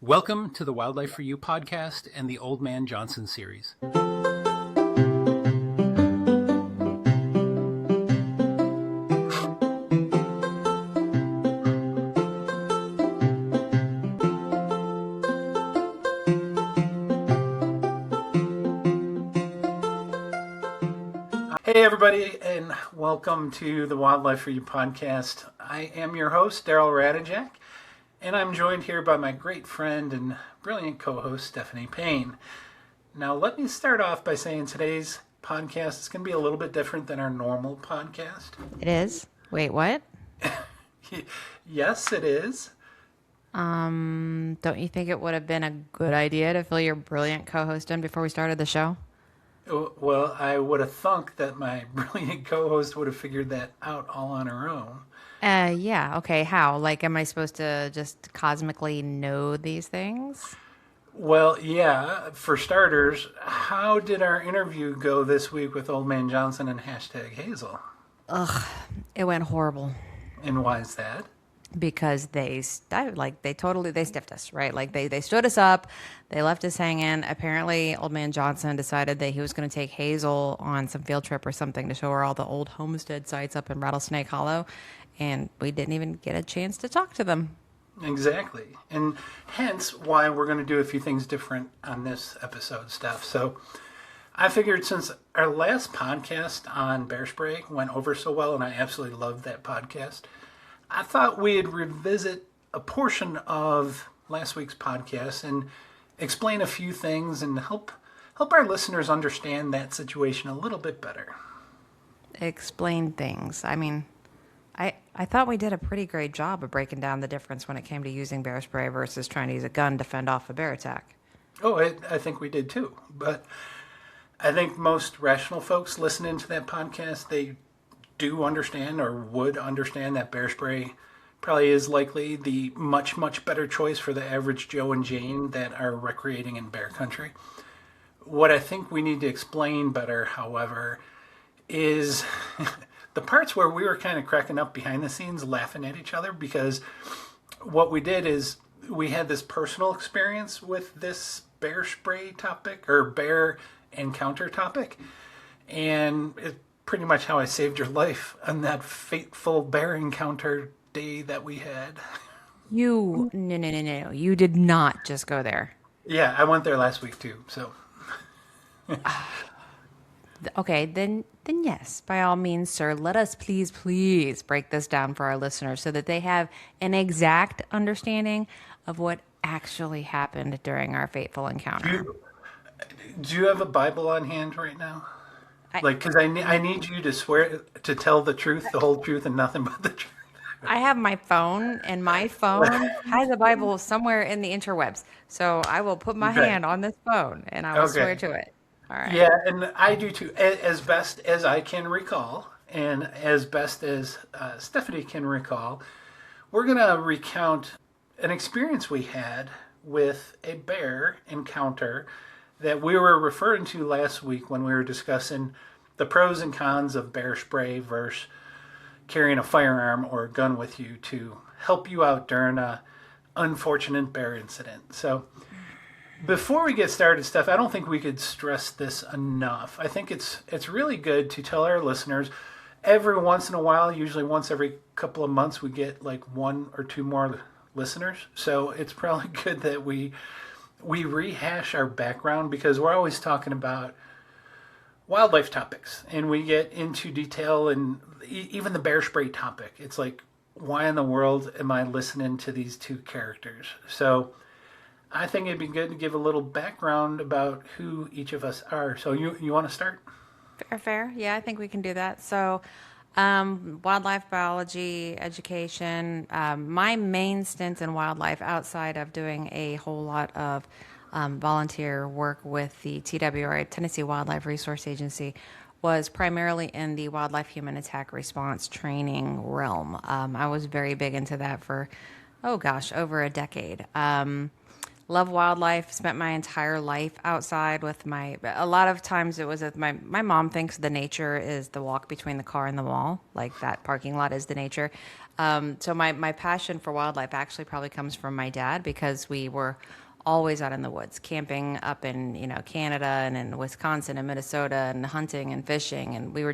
Welcome to the Wildlife for You podcast and the Old Man Johnson series. Hey everybody, and welcome to the Wildlife for You podcast. I am your host, Daryl Radijak, and I'm joined here by my great friend and brilliant co-host, Stephanne Payne. Now, let me start off by saying today's podcast is going to be a little bit different than our normal podcast. It is? Wait, what? Yes, it is. Don't you think it would have been a good idea to fill your brilliant co-host in before we started the show? Well, I would have thunk that my brilliant co-host would have figured that out all on her own. Yeah. Okay. How? Like, am I supposed to just cosmically know these things? Well, yeah, for starters, how did our interview go this week with Old Man Johnson and #Hazel? It went horrible And why is that? because they stiffed us, right? Like they stood us up, they left us hanging. Apparently, Old Man Johnson decided that he was going to take Hazel on some field trip or something to show her all the old homestead sites up in Rattlesnake Hollow, and we didn't even get a chance to talk to them. Exactly. And hence why we're going to do a few things different on this episode stuff. So I figured since our last podcast on bear spray went over so well, and I absolutely loved that podcast, I thought we'd revisit a portion of last week's podcast and explain a few things and help our listeners understand that situation a little bit better. Explain things. I mean, I thought we did a pretty great job of breaking down the difference when it came to using bear spray versus trying to use a gun to fend off a bear attack. Oh, I think we did too. But I think most rational folks listening to that podcast, they do understand or would understand that bear spray probably is likely the much, much better choice for the average Joe and Jane that are recreating in bear country. What I think we need to explain better, however, is the parts where we were kind of cracking up behind the scenes laughing at each other, because what we did is we had this personal experience with this bear spray topic or bear encounter topic, and it's pretty much how I saved your life on that fateful bear encounter day that we had. No. You did not just go there. Yeah, I went there last week too, so. Okay, then yes, by all means, sir, let us please break this down for our listeners so that they have an exact understanding of what actually happened during our fateful encounter. Do you have a Bible on hand right now? Because I need you to swear to tell the truth, the whole truth, and nothing but the truth. I have my phone, and my phone has a Bible somewhere in the interwebs. So I will put my hand on this phone, and I will swear to it. All right. Yeah, and I do too, as best as I can recall, and as best as Stephanne can recall. We're going to recount an experience we had with a bear encounter that we were referring to last week when we were discussing the pros and cons of bear spray versus carrying a firearm or a gun with you to help you out during a unfortunate bear incident. So before we get started, Steph, I don't think we could stress this enough. I think it's really good to tell our listeners every once in a while, usually once every couple of months, we get like one or two more listeners. So it's probably good that we rehash our background, because we're always talking about wildlife topics and we get into detail, and even the bear spray topic. It's like, why in the world am I listening to these two characters? So I think it'd be good to give a little background about who each of us are. So you want to start? Fair. Yeah, I think we can do that. So wildlife biology, education, my main stint in wildlife outside of doing a whole lot of volunteer work with the TWRA, Tennessee Wildlife Resource Agency, was primarily in the wildlife human attack response training realm. I was very big into that for, over a decade. Love wildlife, spent my entire life outside with a lot of times it was with my mom thinks the nature is the walk between the car and the wall, like that parking lot is the nature. So my passion for wildlife actually probably comes from my dad because we were always out in the woods, camping up in, Canada and in Wisconsin and Minnesota and hunting and fishing. And we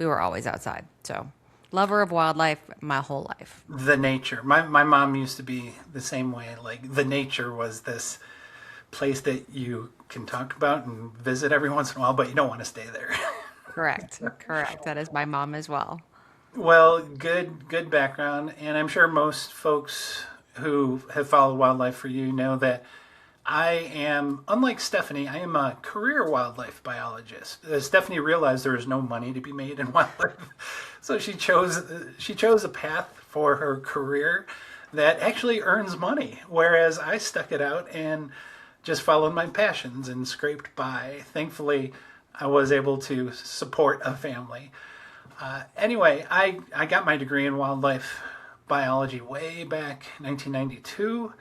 were always outside. So lover of wildlife my whole life. The nature. My mom used to be the same way. Like the nature was this place that you can talk about and visit every once in a while, but you don't want to stay there. Correct. Correct. That is my mom as well. Well, good background, and I'm sure most folks who have followed wildlife for you know that I am, unlike Stephanie, I am a career wildlife biologist. Stephanie realized there was no money to be made in wildlife, so she chose a path for her career that actually earns money, whereas I stuck it out and just followed my passions and scraped by. Thankfully, I was able to support a family. Anyway, I got my degree in wildlife biology way back 1992,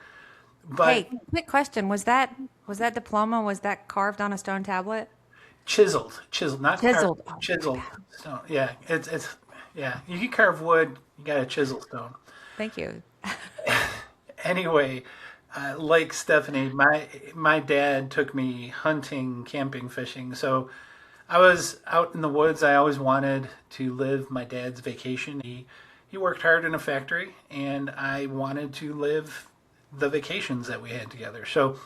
but Hey, quick question. Was that diploma, was that carved on a stone tablet? chiseled, not carved, Chiseled. Oh, chiseled stone. Yeah, it's yeah. You can carve wood, you got a chisel stone. thank you. Anyway, like Stephanie, my dad took me hunting, camping, fishing. So I was out in the woods. I always wanted to live my dad's vacation. He worked hard in a factory, and I wanted to live the vacations that we had together. So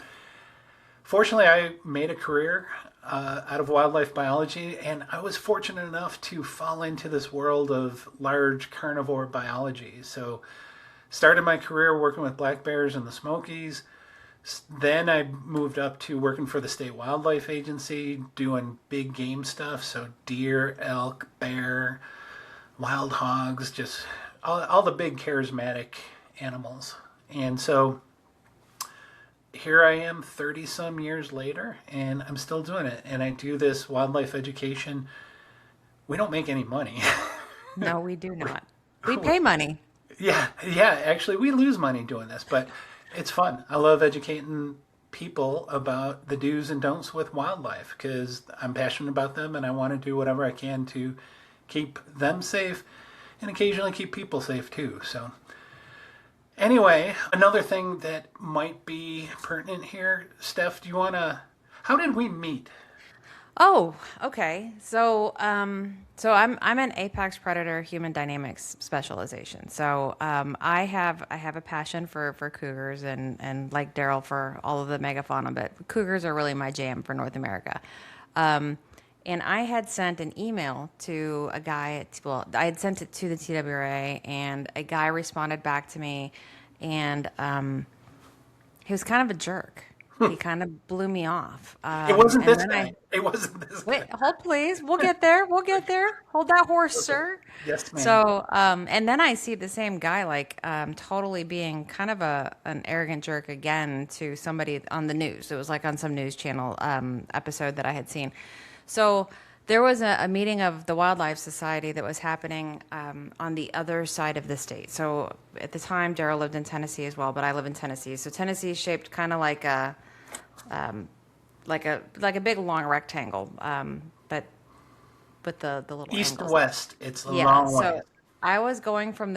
fortunately, I made a career out of wildlife biology, and I was fortunate enough to fall into this world of large carnivore biology. So started my career working with black bears in the Smokies. Then I moved up to working for the State Wildlife Agency, doing big game stuff. So deer, elk, bear, wild hogs, just all the big charismatic animals. And so here I am 30 some years later, and I'm still doing it. And I do this wildlife education. We don't make any money. No, we do not. We pay money. Yeah, actually, we lose money doing this, but it's fun. I love educating people about the do's and don'ts with wildlife because I'm passionate about them and I want to do whatever I can to keep them safe and occasionally keep people safe too. So, anyway, another thing that might be pertinent here, Steph, how did we meet? Oh, okay. So I'm an apex predator human dynamics specialization. So I have a passion for cougars and like Daryl for all of the megafauna, but cougars are really my jam for North America. Um, and I had sent an email to a guy well, I had sent it to the TWRA, and a guy responded back to me, and he was kind of a jerk. He kind of blew me off. It wasn't And this then guy. It wasn't this wait, guy. hold please. We'll get there. We'll get there. Hold that horse, sir. Yes, ma'am. So, and then I see the same guy like totally being kind of an arrogant jerk again to somebody on the news. It was like on some news channel episode that I had seen. So there was a meeting of the Wildlife Society that was happening on the other side of the state. So at the time, Daryl lived in Tennessee as well, but I live in Tennessee. So Tennessee is shaped kind of like a big long rectangle, but with the little East to angles. west, it's a Yeah, long way. so I was going from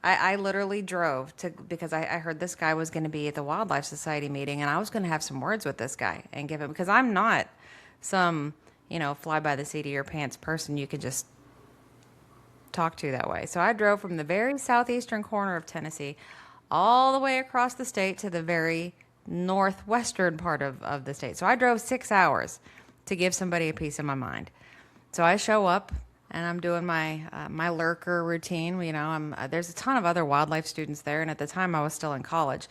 I literally drove to, because I heard this guy was going to be at the Wildlife Society meeting, and I was going to have some words with this guy and give him, because I'm not some, fly by the seat of your pants person you could just talk to that way. So I drove from the very southeastern corner of Tennessee all the way across the state to the very northwestern part of the state. So I drove 6 hours to give somebody a piece of my mind. So I show up and I'm doing my lurker routine. There's a ton of other wildlife students there, and at the time I was still in college.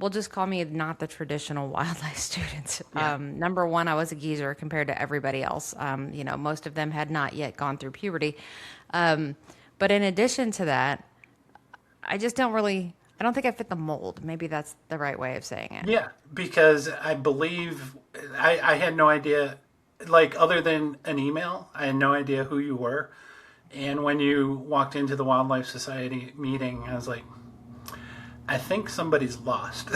We'll just call me not the traditional wildlife student. Yeah. Number one, I was a geezer compared to everybody else. Most of them had not yet gone through puberty. But in addition to that, I don't think I fit the mold. Maybe that's the right way of saying it. Yeah, because I believe I had no idea, like other than an email, I had no idea who you were. And when you walked into the Wildlife Society meeting, I was like, I think somebody's lost.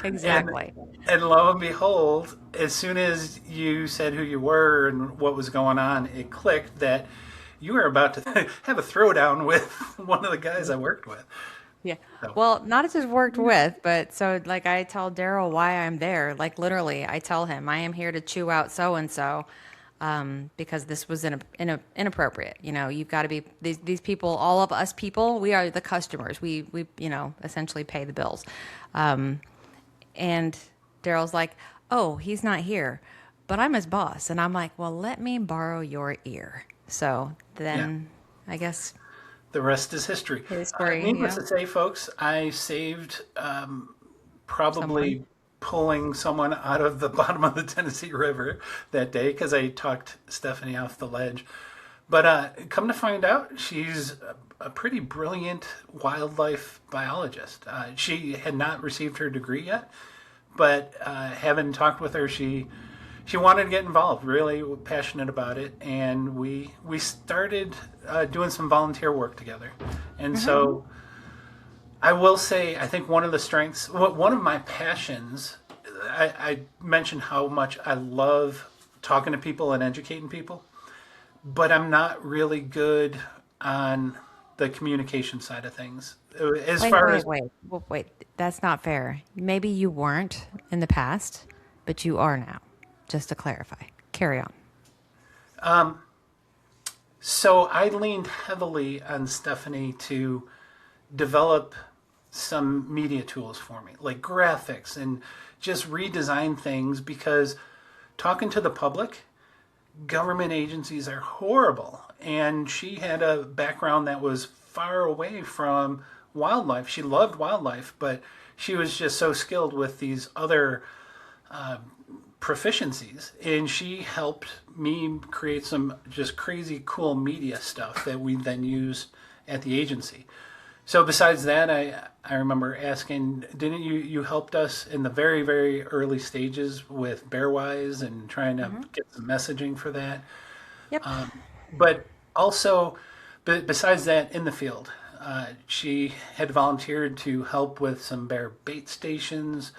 Exactly. And lo and behold, as soon as you said who you were and what was going on, it clicked that you were about to have a throwdown with one of the guys I worked with. Yeah. So, Well, not just worked with, but so like I tell Daryl why I'm there. Like literally, I tell him I am here to chew out so and so, because this was inappropriate. You know, you've got to be these people, all of us people. We are the customers. We essentially pay the bills. And Daryl's like, oh, he's not here, but I'm his boss, and I'm like, well, let me borrow your ear. So yeah. then, I guess The rest is history. history. Needless Yeah. to say, folks, I saved Someone. probably pulling someone out of the bottom of the Tennessee River that day because I talked Stephanie off the ledge. But come to find out, she's a pretty brilliant wildlife biologist. She had not received her degree yet, but having talked with her, she wanted to get involved, really passionate about it, and we started doing some volunteer work together. And so I will say, I think one of the strengths, one of my passions, I mentioned how much I love talking to people and educating people, but I'm not really good on the communication side of things. As Wait, far wait, as wait. Well, wait, that's not fair. Maybe you weren't in the past, but you are now. Just to clarify. Carry on. so I leaned heavily on Stephanie to develop some media tools for me, like graphics and just redesign things because talking to the public, government agencies are horrible. And she had a background that was far away from wildlife. She loved wildlife, but she was just so skilled with these other proficiencies, and she helped me create some just crazy cool media stuff that we then used at the agency. So besides that, I remember asking, didn't you helped us in the very, very early stages with Bearwise and trying to get some messaging for that? Yep. But also, besides that, in the field, she had volunteered to help with some bear bait stations.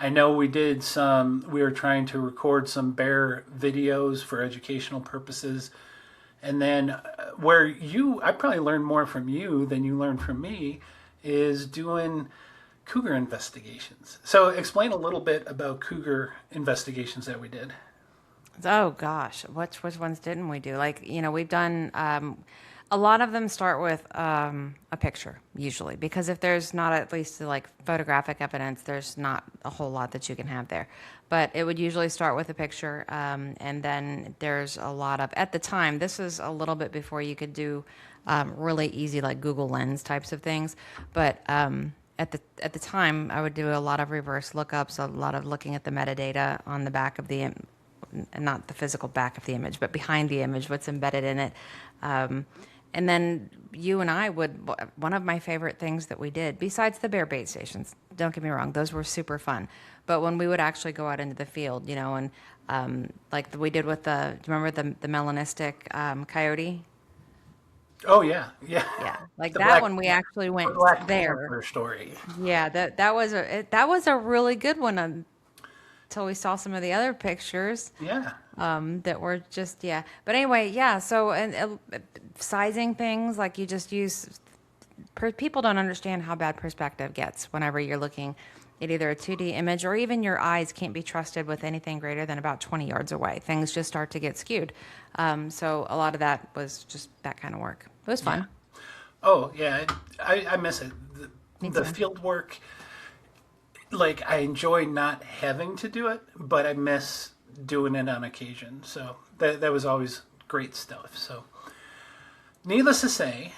I know we were trying to record some bear videos for educational purposes. And then I probably learned more from you than you learned from me, is doing cougar investigations. So explain a little bit about cougar investigations that we did. Oh gosh, which ones didn't we do? Like, we've done a lot of them start with a picture usually, because if there's not at least like photographic evidence, there's not a whole lot that you can have there. But it would usually start with a picture, and then there's a lot of, at the time, this is a little bit before you could do really easy like Google Lens types of things, but at the time, I would do a lot of reverse lookups, a lot of looking at the metadata on the back of the not the physical back of the image, but behind the image, what's embedded in it. And then you and I one of my favorite things that we did, besides the bear bait stations, don't get me wrong, those were super fun. But when we would actually go out into the field, and like we did with do you remember the melanistic coyote? Oh yeah, yeah. Yeah, like The that Black one we actually the went Black there. Panther story. Yeah, that was a really good one until we saw some of the other pictures. Yeah. That were just, yeah. But anyway, yeah. So, and sizing things, like you just use, people don't understand how bad perspective gets whenever you're looking at either a 2D image, or even your eyes can't be trusted with anything greater than about 20 yards away. Things just start to get skewed. So a lot of that was just that kind of work. It was fun. Oh yeah, I miss it. Me The too. field work, like I enjoy not having to do it, but I miss doing it on occasion. So that was always great stuff. So needless to say,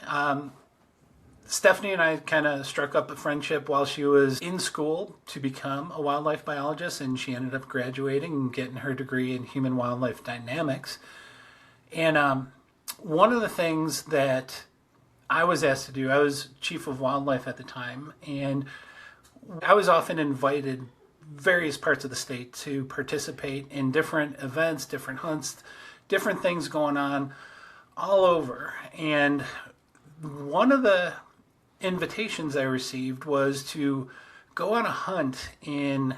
Stephanie and I kind of struck up a friendship while she was in school to become a wildlife biologist, and she ended up graduating and getting her degree in human wildlife dynamics. And one of the things that I was asked to do, I was chief of wildlife at the time, and I was often invited various parts of the state to participate in different events, different hunts, different things going on all over. And one of the invitations I received was to go on a hunt in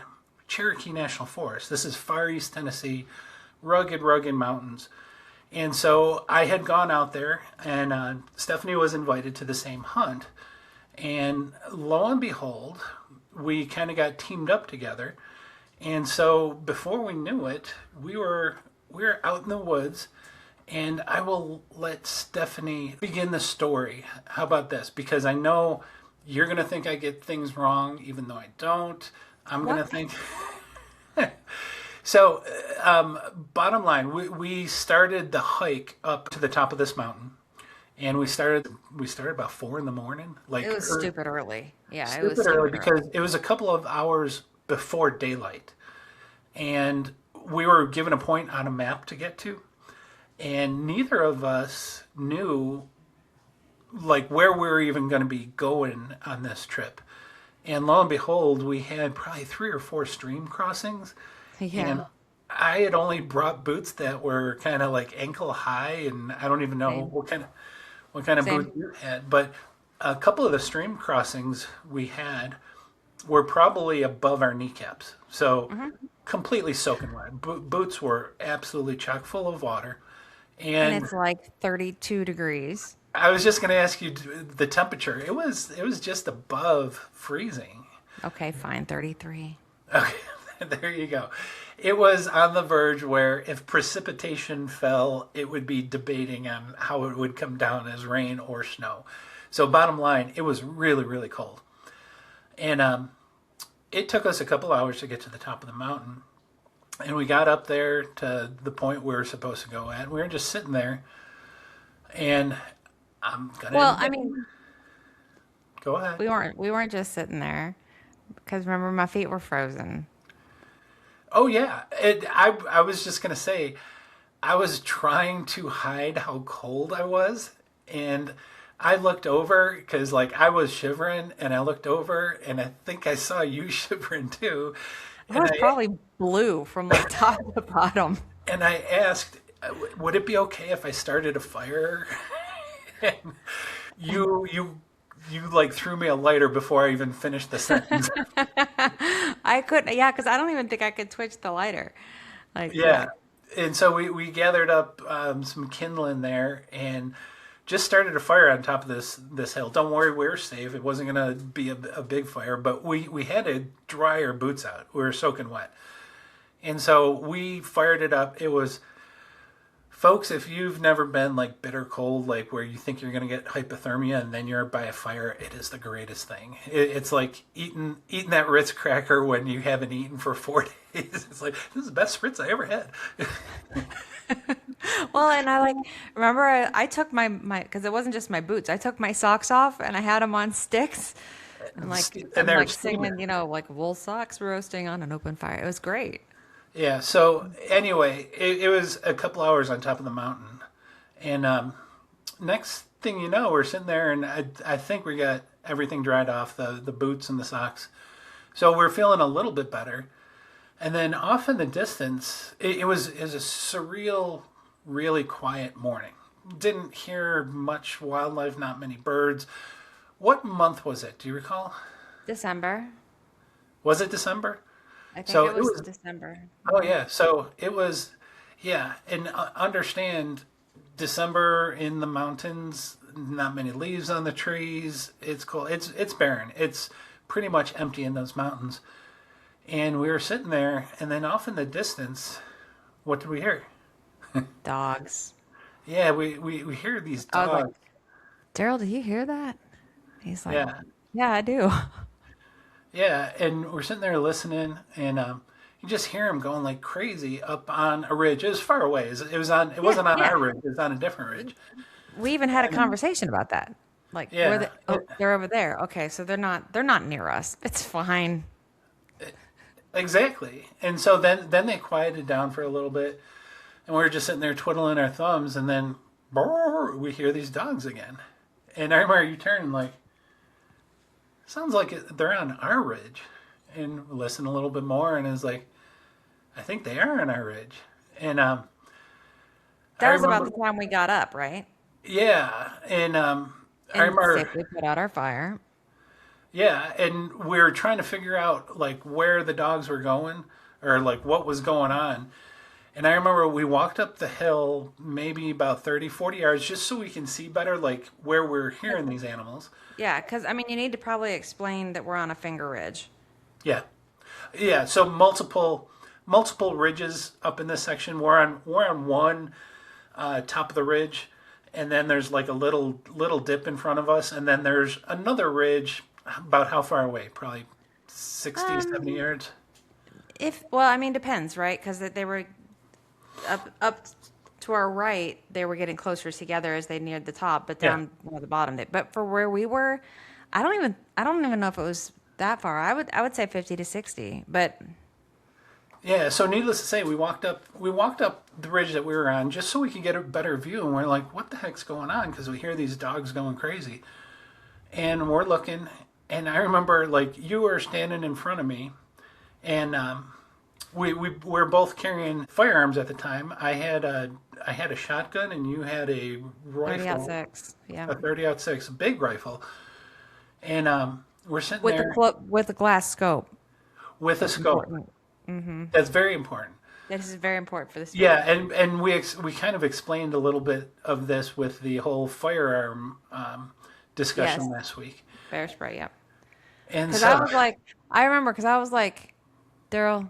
Cherokee National Forest. This is far east Tennessee, rugged, rugged mountains. And so I had gone out there, and Stephanie was invited to the same hunt. And lo and behold, we kind of got teamed up together. And so before we knew it, we were out in the woods. And I will let Stephanie begin the story. How about this? Because I know you're going to think I get things wrong, even though I don't. I'm going to think. So, bottom line, we started the hike up to the top of this mountain, and we started about 4 a.m. Like It was stupid early. Yeah, it was stupid early stupid early. because it was a couple of hours before daylight, and we were given a point on a map to get to, and neither of us knew like where we were even going to be going on this trip. And lo and behold, we had probably 3 or 4 stream crossings. And Yeah. I had only brought boots that were kind of like ankle high, and I don't even know Same. what kind of boots Same. you had. But a couple of the stream crossings we had were probably above our kneecaps, so completely soaking wet. Boots were absolutely chock full of water, And and it's like 32 degrees. I was just going to ask you the temperature. It was just above freezing. Okay, fine, 33. Okay, there you go. It was on the verge where if precipitation fell, it would be debating on how it would come down as rain or snow. So bottom line, it was really, really cold. And it took us a couple hours to get to the top of the mountain. And we got up there to the point we were supposed to go at. We were just sitting there. And I'm going Well, to I mean, go ahead. we weren't just sitting there because remember my feet were frozen. Oh, yeah. I was just going to say, I was trying to hide how cold I was. And I looked over because, like, I was shivering, and I looked over, and I think I saw you shivering too. I And was I probably blue from like top to bottom. and I asked, would it be okay if I started a fire? And you like threw me a lighter before I even finished the sentence. I couldn't, yeah, because I don't even think I could twitch the lighter. Like, Yeah. And so we gathered up some kindling there and just started a fire on top of this hill. Don't worry, we were safe. It wasn't going to be a big fire, but we had to dry our boots out. We were soaking wet. And so we fired it up. It was, folks, if you've never been like bitter cold, like where you think you're going to get hypothermia and then you're by a fire, it is the greatest thing. It's like eating that Ritz cracker when you haven't eaten for 4 days. It's like, this is the best Ritz I ever had. well, and I like remember I took my because it wasn't just my boots. I took my socks off and I had them on sticks. And like And I'm they're like steaming. singing, like wool socks roasting on an open fire. It was great. Yeah. So anyway, it was a couple hours on top of the mountain, and next thing you know, we're sitting there, and I think we got everything dried off the boots and the socks, so we're feeling a little bit better. And then off in the distance, it was a surreal, really quiet morning. Didn't hear much wildlife, not many birds. What month was it? Do you recall? December. Was it December? I think So it it was was. December. Oh yeah, so it was, yeah, and understand December in the mountains, not many leaves on the trees. It's cool. It's barren. It's pretty much empty in those mountains. And we were sitting there, and then off in the distance, what did we hear? Dogs. Yeah, we hear these I was like, dogs. Daryl, do you hear that? He's like, Yeah, yeah, I do. yeah, and we're sitting there listening, and you just hear them going like crazy up on a ridge. It was far away. It was on. It Yeah, wasn't on yeah. our ridge. It was on a different ridge. We even had a And conversation about that. Like, where yeah, the oh, they're over there. Okay, so they're not near us. It's fine. exactly. And so then they quieted down for a little bit, and we were just sitting there twiddling our thumbs, and then brrr, we hear these dogs again. And I remember you turn like, sounds like they're on our ridge, and listen a little bit more, and it's like, I think they are on our ridge. And I That was about remember, the time we got up, right? yeah, and I And remember, safely put out our fire. yeah, and we were trying to figure out like where the dogs were going or like what was going on. And I remember we walked up the hill maybe about 30, 40 yards just so we can see better, like where we're hearing these animals. Yeah, because I mean, you need to probably explain that we're on a finger ridge. Yeah. Yeah. So multiple ridges up in this section. We're on one top of the ridge, and then there's like a little dip in front of us, and then there's another ridge about how far away? Probably 60, 70 Um, yards. if well, I mean, depends, right? Because they were up to our right, they were getting closer together as they neared the top, but Yeah. down near the bottom. But for where we were, I don't even know if it was that far. I would say 50 to 60, but Yeah, so needless to say, we walked up the ridge that we were on just so we could get a better view, and we're like, "What the heck's going on?" Because we hear these dogs going crazy, and we're looking, and I remember like you were standing in front of me, and we were both carrying firearms at the time. I had a shotgun, and you had a 30 out rifle, six, yeah, a 30-06, a big rifle, and we're sitting with there with a glass scope. with a That's scope. important. That's very important. This is very important for the Yeah, story. and we kind of explained a little bit of this with the whole firearm Yes, discussion last week, bear spray, yeah. and Because I so was like, I remember because I was like, Daryl,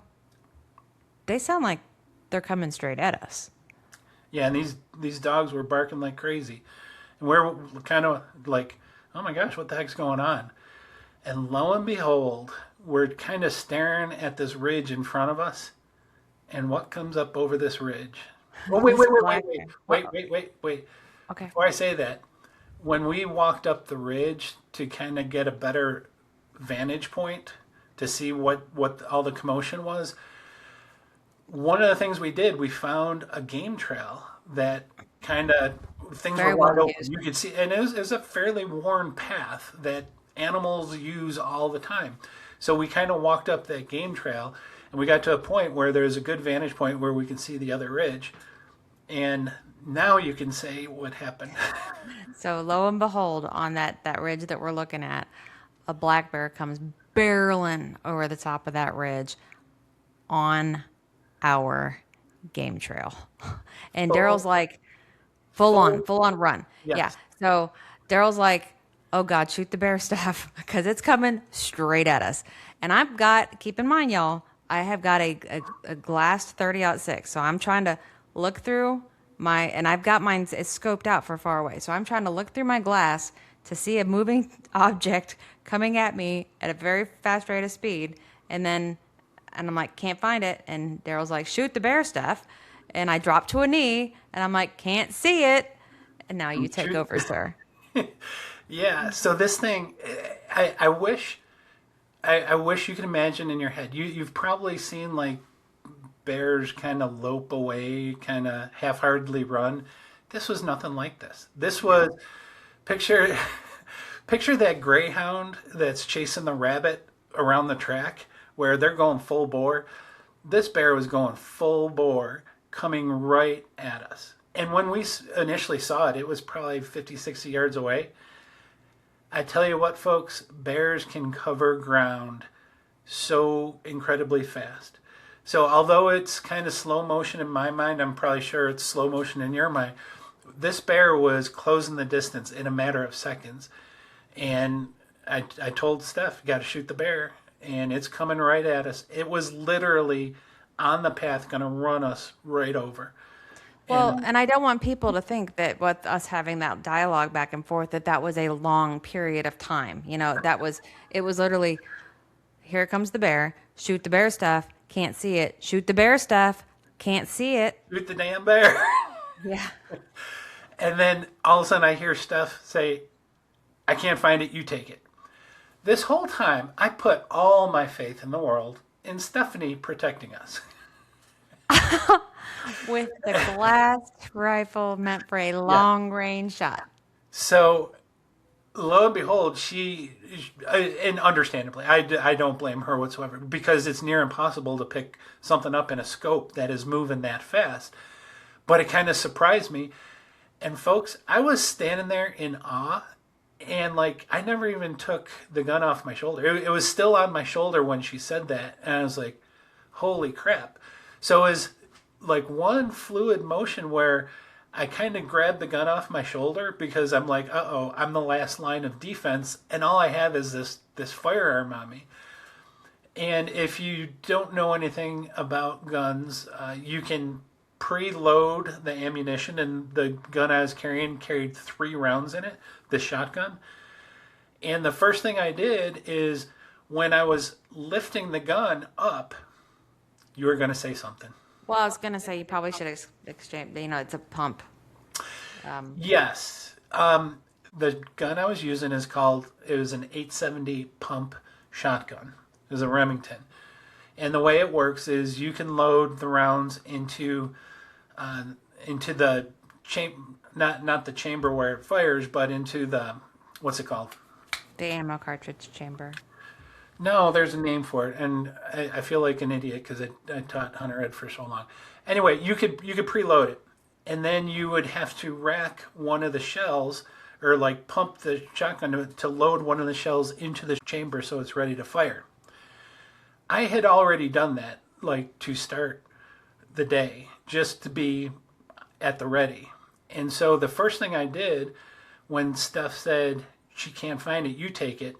they sound like they're coming straight at us. yeah, and these dogs were barking like crazy, and we're kind of like, oh my gosh, what the heck's going on? And lo and behold, we're kind of staring at this ridge in front of us, and what comes up over this ridge? Oh wait, This wait, wait, wait, black wait, bear. wait, wait, wait, wait. Okay. Before I say that, when we walked up the ridge to kind of get a better vantage point to see what all the commotion was, one of the things we did, we found a game trail that kind of things were Very well wide open. used. You could see, and it was a fairly worn path that animals use all the time. So we kind of walked up that game trail, and we got to a point where there's a good vantage point where we can see the other ridge. And now you can say what happened. So lo and behold, on that ridge that we're looking at, a black bear comes barreling over the top of that ridge on our game trail. And Daryl's Full, like, full, full on run. Yeah. yes. So Daryl's like, oh God, shoot the bear stuff because it's coming straight at us. And I've got, keep in mind, y'all, I have got a glass 30-06. So I'm trying to look through and I've got mine, it's scoped out for far away. So I'm trying to look through my glass to see a moving object coming at me at a very fast rate of speed. And I'm like, can't find it. And Daryl's like, shoot the bear stuff. And I drop to a knee and I'm like, can't see it. And now you take Shoot. over, sir. Yeah. So this thing, I wish you could imagine in your head. You've probably seen like bears kind of lope away, kind of half-heartedly run. This was nothing like this. This was picture picture that greyhound that's chasing the rabbit around the track where they're going full bore. This bear was going full bore, coming right at us. And when we initially saw it, it was probably 50, 60 yards away. I tell you what, folks, bears can cover ground so incredibly fast. So although it's kind of slow motion in my mind, I'm probably sure it's slow motion in your mind. This bear was closing the distance in a matter of seconds. And I told Steph, you got to shoot the bear. And it's coming right at us. It was literally on the path, going to run us right over. Well, And and I don't want people to think that with us having that dialogue back and forth, that was a long period of time. It was literally, here comes the bear, shoot the bear stuff, can't see it, shoot the bear stuff, can't see it. shoot the damn bear. Yeah. And then all of a sudden I hear Steph say, I can't find it, you take it. This whole time, I put all my faith in the world in Stephanie protecting us. With the glass rifle meant for a Yeah. long range shot. So, lo and behold, and understandably, I don't blame her whatsoever because it's near impossible to pick something up in a scope that is moving that fast. But it kind of surprised me. And folks, I was standing there in awe. And like, I never even took the gun off my shoulder. It was still on my shoulder when she said that. And I was like, holy crap. So as like one fluid motion where I kind of grabbed the gun off my shoulder because I'm like, uh-oh, I'm the last line of defense, and all I have is this firearm on me. And if you don't know anything about guns, you can preload the ammunition, and the gun I was carrying carried 3 rounds in it, the shotgun. And the first thing I did is when I was lifting the gun up, you were going to say something. Well, I was going to say you probably should exchange, it's a pump. Yes. The gun I was using it was an 870 pump shotgun. It was a Remington. And the way it works is you can load the rounds into the not the chamber where it fires, but into the, what's it called? The ammo cartridge chamber. No, there's a name for it, and I feel like an idiot because I taught Hunter Ed for so long. Anyway, you could preload it, and then you would have to rack one of the shells, or like pump the shotgun to load one of the shells into the chamber so it's ready to fire. I had already done that, like to start the day, just to be at the ready. And so the first thing I did when Steph said she can't find it, you take it.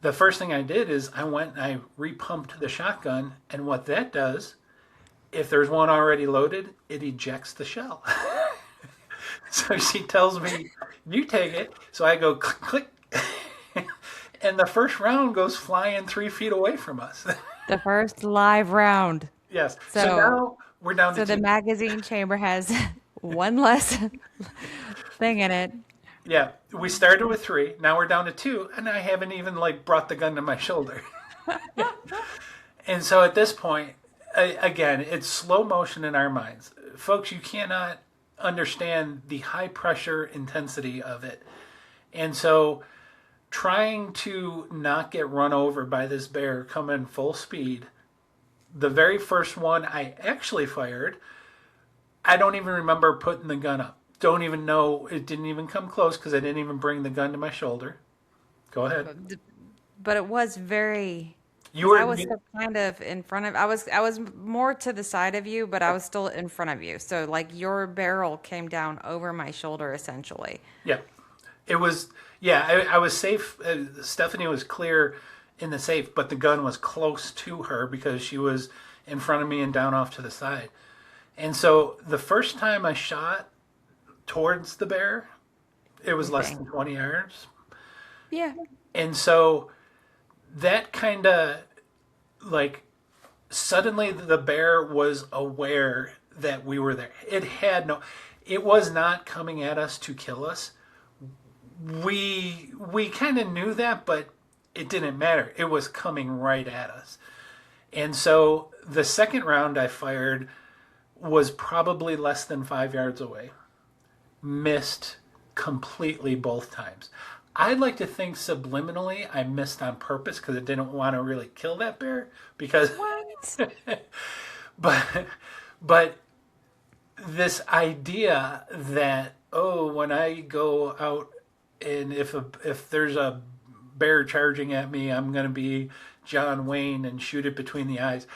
The first thing I did is I went and I repumped the shotgun, and what that does, if there's one already loaded, it ejects the shell. So she tells me, you take it. So I go click, click, and the first round goes flying 3 feet away from us. The first live round. Yes. So now we're down to 2. So the magazine chamber has one less thing in it. Yeah, we started with 3. Now we're down to 2, and I haven't even like brought the gun to my shoulder. And so at this point, again, it's slow motion in our minds, folks. You cannot understand the high pressure intensity of it, and so trying to not get run over by this bear coming full speed. The very first one I actually fired, I don't even remember putting the gun up. Don't even know, it didn't even come close because I didn't even bring the gun to my shoulder. Go ahead. But it was very. I was still kind of in front of. I was more to the side of you, but I was still in front of you. So like your barrel came down over my shoulder essentially. Yeah, it was. Yeah, I was safe. Stephanie was clear in the safe, but the gun was close to her because she was in front of me and down off to the side. And so the first time I shot towards the bear, it was less than 20 yards. Yeah. And so that kind of like suddenly the bear was aware that we were there. It was not coming at us to kill us. We kind of knew that, but it didn't matter. It was coming right at us. And so the second round I fired was probably less than 5 yards away. Missed completely both times. I'd like to think subliminally I missed on purpose because I didn't want to really kill that bear. Because, What? but this idea that, oh, when I go out and if there's a bear charging at me, I'm going to be John Wayne and shoot it between the eyes,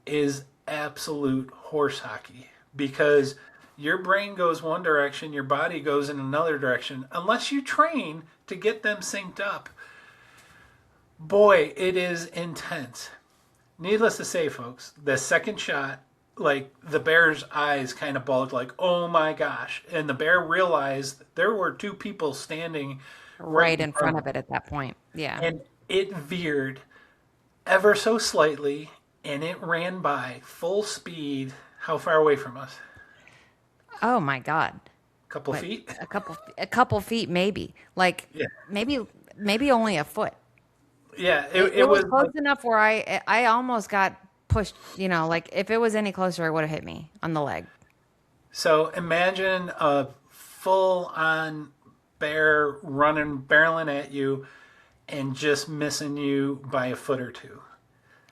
is absolute horse hockey. Because your brain goes one direction, your body goes in another direction, unless you train to get them synced up. Boy, it is intense. Needless to say, folks, the second shot, like the bear's eyes kind of bulged like, oh my gosh. And the bear realized there were 2 people standing Right in front of it at that point. Yeah. and it veered ever so slightly and it ran by full speed. How far away from us? Oh my God. A couple feet? A couple feet maybe. Like Yeah. maybe only a foot. Yeah, It was close enough where I almost got pushed, like if it was any closer it would have hit me on the leg. So imagine a full-on bear barreling at you and just missing you by a foot or 2.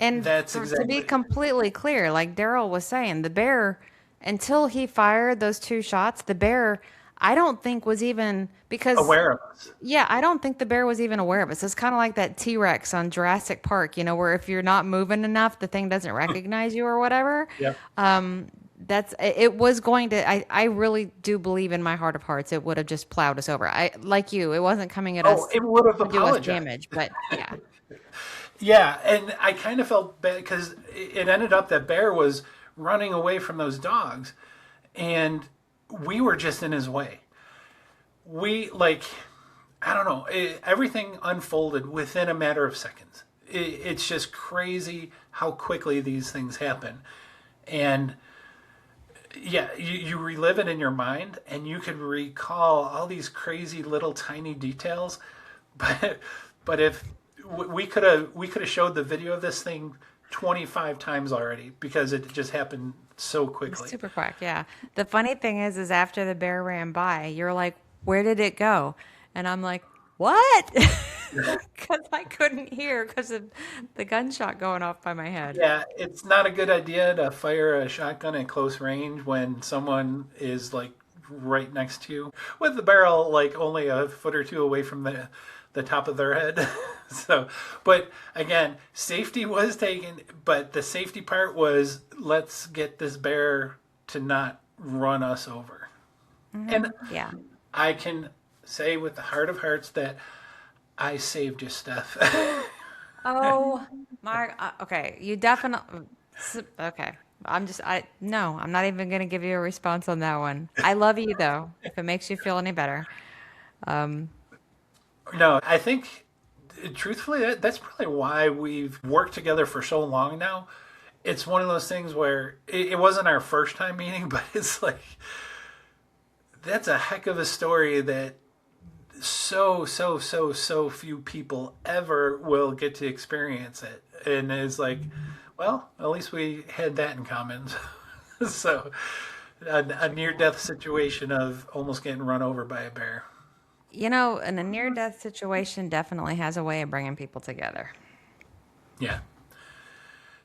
And That's to exactly be completely clear, like Daryl was saying, the bear, until he fired those 2 shots, the bear, I don't think was even because aware of us. yeah, I don't think the bear was even aware of us. It's kind of like that T-Rex on Jurassic Park, where if you're not moving enough, the thing doesn't recognize you or whatever. Yep. it was going to, I really do believe in my heart of hearts it would have just plowed us over. I like you, it wasn't coming at Oh, us it would have to do us apologized. damage, but yeah. Yeah, and I kind of felt bad because it ended up that Bear was running away from those dogs, and we were just in his way. We like, I don't know, everything unfolded within a matter of seconds. It's just crazy how quickly these things happen, and yeah, you relive it in your mind, and you could recall all these crazy little tiny details, but if we could have showed the video of this thing 25 times already because it just happened so quickly. Super quick, yeah. The funny thing is after the bear ran by, you're like, "Where did it go?" And I'm like, "What?" Because I couldn't hear because of the gunshot going off by my head. Yeah, it's not a good idea to fire a shotgun at close range when someone is like right next to you with the barrel like only a foot or two away from the top of their head. So, but again, safety was taken, but the safety part was let's get this bear to not run us over. And Yeah. I can say with the heart of hearts that I saved you, Steph. Oh my. Okay, you definitely. Okay, no, I'm not even gonna give you a response on that one. I love you though. If it makes you feel any better. No, I think truthfully that's probably why we've worked together for so long now. It's one of those things where it wasn't our first time meeting, but it's like that's a heck of a story that so few people ever will get to experience it. And it's like, well, at least we had that in common. So a near death situation of almost getting run over by a bear. And a near-death situation definitely has a way of bringing people together. Yeah.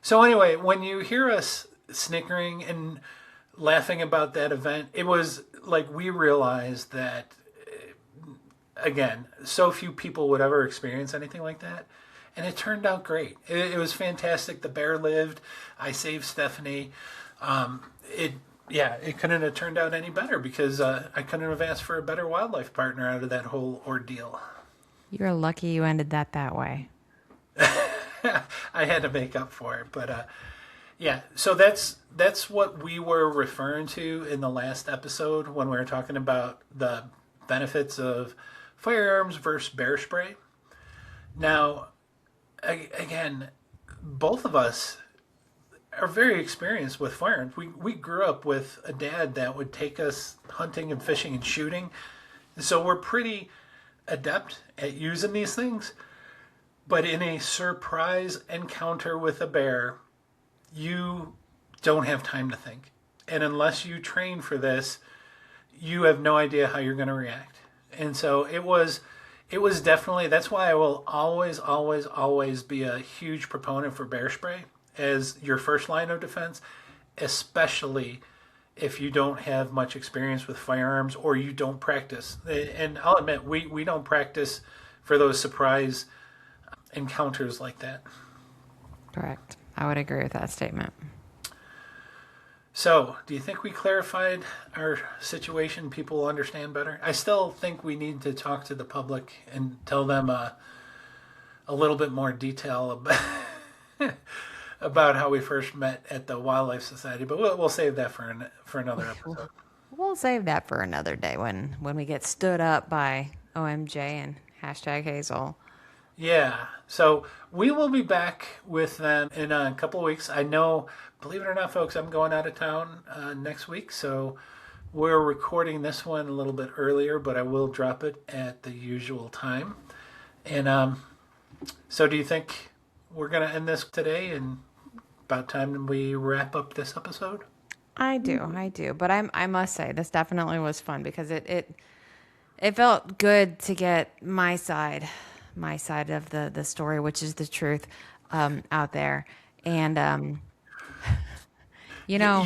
So anyway, when you hear us snickering and laughing about that event, it was like we realized that again, so few people would ever experience anything like that. And it turned out great. It was fantastic. The bear lived. I saved Stephanie. It yeah, it couldn't have turned out any better because I couldn't have asked for a better wildlife partner out of that whole ordeal. You're lucky you ended that way. I had to make up for it, but yeah. So that's what we were referring to in the last episode when we were talking about the benefits of firearms versus bear spray. Now, again, both of us are very experienced with firearms. We grew up with a dad that would take us hunting and fishing and shooting. So we're pretty adept at using these things. But in a surprise encounter with a bear, you don't have time to think. And unless you train for this, you have no idea how you're going to react. And so it was definitely, that's why I will always be a huge proponent for bear spray as your first line of defense, especially if you don't have much experience with firearms or you don't practice. And I'll admit, we don't practice for those surprise encounters like that. Correct. I would agree with that statement. So, do you think we clarified our situation? People will understand better. I still think we need to talk to the public and tell them a little bit more detail about, about how we first met at the Wildlife Society, but we'll save that for another episode. We'll save that for another day when we get stood up by OMJ and hashtag Hazel. Yeah, so we will be back with them in a couple of weeks. I know, believe it or not, folks, I'm going out of town next week, so we're recording this one a little bit earlier, but I will drop it at the usual time. And so do you think we're going to end this today and about time we wrap up this episode? I do. But I must say, this definitely was fun because it felt good to get my side of the story, which is the truth, out there. And, You know,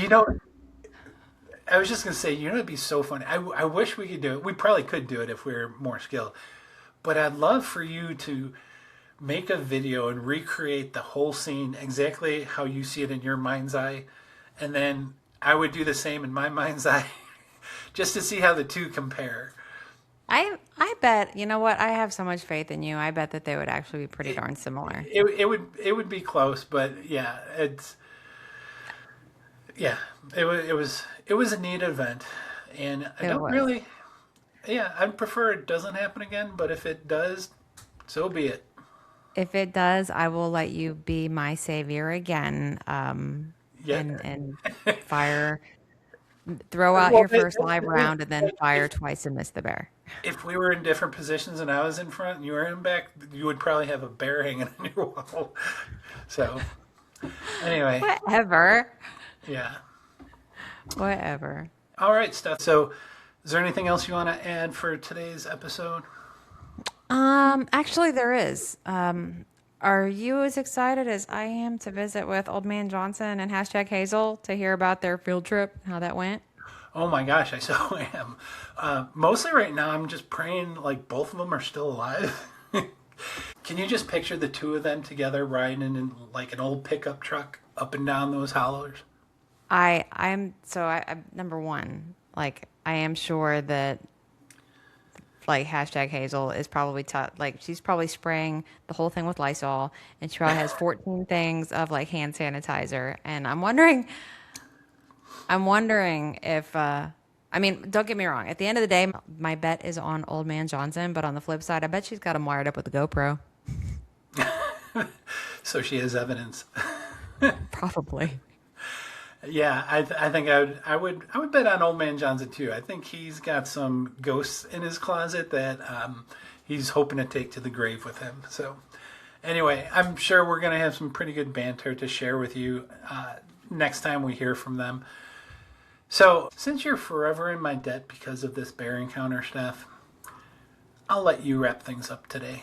I was just going to say, it'd be so funny. I wish we could do it. We probably could do it if we were more skilled. But I'd love for you to make a video and recreate the whole scene exactly how you see it in your mind's eye. And then I would do the same in my mind's eye, just to see how the two compare. I bet, you know what? I have so much faith in you. I bet that they would actually be pretty It, darn similar. it would be close, but yeah, it was a neat event, and I It don't was. really, yeah, I'd prefer it doesn't happen again, but if it does, so be it. If it does, I will let you be my savior again. Yeah. And fire, throw out Well, your first live round and then fire twice and miss the bear. if we were in different positions and I was in front and you were in back, you would probably have a bear hanging on your wall. So anyway, Whatever. yeah. Whatever. All right, Steph. So is there anything else you want to add for today's episode? Actually, there is. Are you as excited as I am to visit with Old Man Johnson and hashtag Hazel to hear about their field trip, how that went? Oh my gosh, I so am. Mostly right now, I'm just praying like both of them are still alive. Can you just picture the two of them together riding in like an old pickup truck up and down those hollers? I'm number one. Like, I am sure that like hashtag Hazel is probably like she's probably spraying the whole thing with Lysol, and she probably has 14 things of like hand sanitizer. And I'm wondering if I mean, don't get me wrong. At the end of the day, my bet is on Old Man Johnson, but on the flip side, I bet she's got him wired up with a GoPro. So she has evidence. Probably. Yeah, I think I would bet on Old Man Johnson too. I think he's got some ghosts in his closet that he's hoping to take to the grave with him. So anyway, I'm sure we're gonna have some pretty good banter to share with you next time we hear from them. So since you're forever in my debt because of this bear encounter, Steph, I'll let you wrap things up today.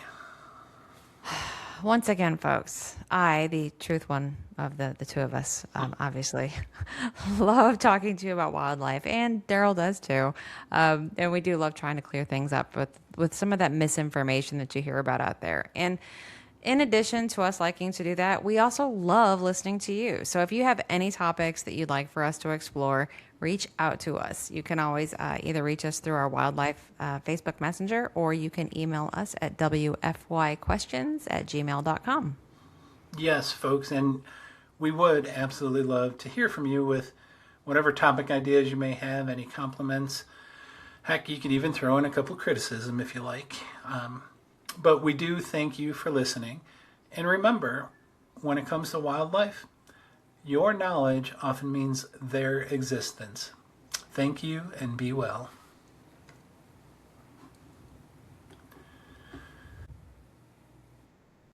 Once again, folks, I, the truth one of the two of us, obviously, love talking to you about wildlife, and Daryl does too. And we do love trying to clear things up with some of that misinformation that you hear about out there. And in addition to us liking to do that, we also love listening to you. So if you have any topics that you'd like for us to explore, reach out to us. You can always either reach us through our wildlife Facebook Messenger, or you can email us at wfyquestions@gmail.com. Yes, folks, and we would absolutely love to hear from you with whatever topic ideas you may have, any compliments. Heck, you can even throw in a couple criticism if you like. But we do thank you for listening. And remember, when it comes to wildlife, your knowledge often means their existence. Thank you and be well.